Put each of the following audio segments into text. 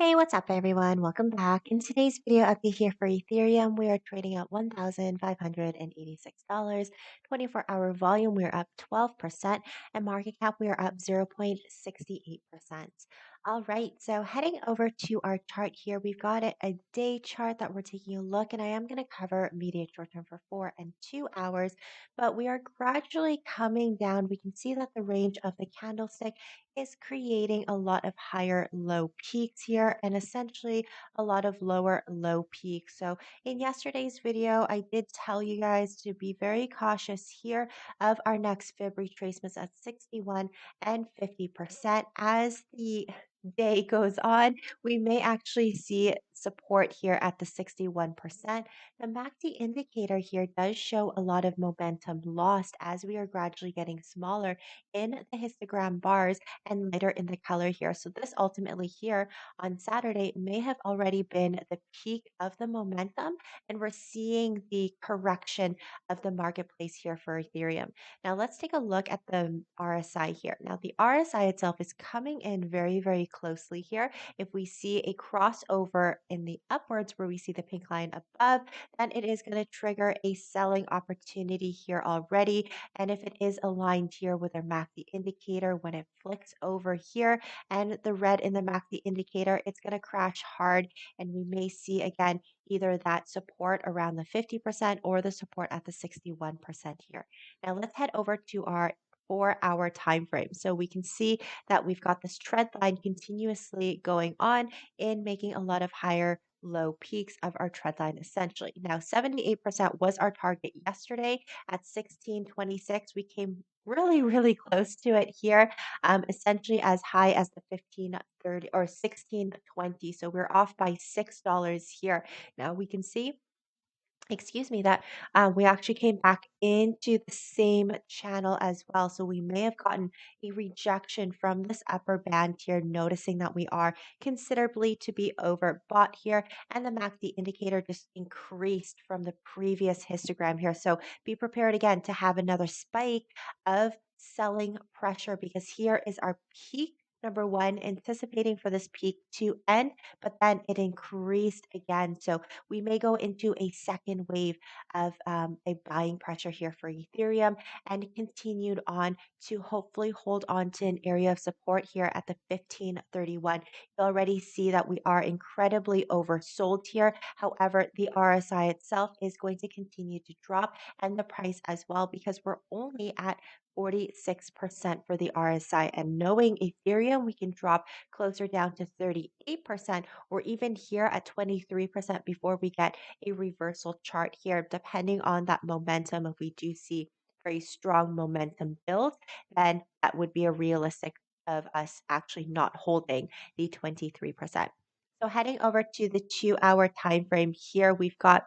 Hey, what's up, everyone? Welcome back. In today's video update here for Ethereum, we are trading at $1,586. 24-hour volume, we're up 12%, and market cap, we are up 0.68%. All right, so heading over to our chart here, we've got a day chart that we're taking a look, and I am going to cover immediate short term for 4 and 2 hours, but we are gradually coming down. We can see that the range of the candlestick is creating a lot of higher low peaks here and essentially a lot of lower low peaks. So in yesterday's video, I did tell you guys to be very cautious here of our next fib retracements at 61 and 50%. As the day goes on, we may actually see support here at the 61%. The MACD indicator here does show a lot of momentum lost as we are gradually getting smaller in the histogram bars and lighter in the color here. So this ultimately here on Saturday may have already been the peak of the momentum, and we're seeing the correction of the marketplace here for Ethereum. Now let's take a look at the RSI here. Now the RSI itself is coming in very, very closely here. If we see a crossover in the upwards where we see the pink line above, then it is going to trigger a selling opportunity here already. And if it is aligned here with our MACD indicator, when it flicks over here and the red in the MACD indicator, it's going to crash hard. And we may see again either that support around the 50% or the support at the 61% here. Now let's head over to our 4 hour time frame. So we can see that we've got this trend line continuously going on in making a lot of higher low peaks of our trend line essentially. Now 78% was our target yesterday at 1626. We came really, really close to it here, essentially as high as the 1530 or 1620. So we're off by $6 here. Now we can see, excuse me, that we actually came back into the same channel as well. So we may have gotten a rejection from this upper band here, noticing that we are considerably to be overbought here. And the MACD indicator just increased from the previous histogram here. So be prepared again to have another spike of selling pressure because here is our peak. Number one, anticipating for this peak to end, but then it increased again. So we may go into a second wave of a buying pressure here for Ethereum and continued on to hopefully hold on to an area of support here at the 1531. You already see that we are incredibly oversold here. However, the RSI itself is going to continue to drop and the price as well because we're only at 46% for the RSI. And knowing Ethereum, we can drop closer down to 38% or even here at 23% before we get a reversal chart here, depending on that momentum. If we do see very strong momentum build, then that would be a realistic of us actually not holding the 23%. So heading over to the 2 hour time frame here, we've got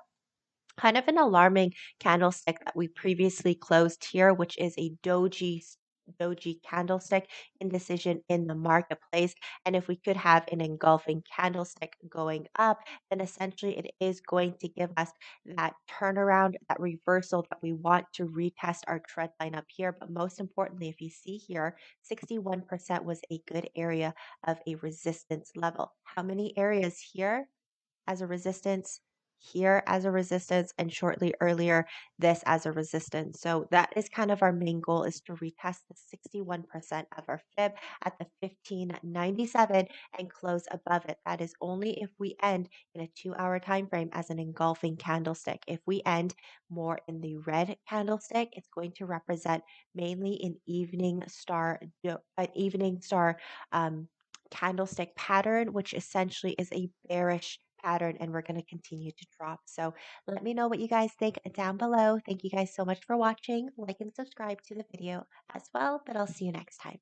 kind of an alarming candlestick that we previously closed here, which is a doji candlestick indecision in the marketplace. And if we could have an engulfing candlestick going up, then essentially it is going to give us that turnaround, that reversal that we want to retest our trend line up here. But most importantly, if you see here, 61% was a good area of a resistance level. How many areas here as a resistance, here as a resistance, and shortly earlier, this as a resistance. So that is kind of our main goal, is to retest the 61% of our fib at the 1597 and close above it. That is only if we end in a 2 hour time frame as an engulfing candlestick. If we end more in the red candlestick, it's going to represent mainly an evening star candlestick pattern, which essentially is a bearish pattern, and we're going to continue to drop. So let me know what you guys think down below. Thank you guys so much for watching. Like and subscribe to the video as well, but I'll see you next time.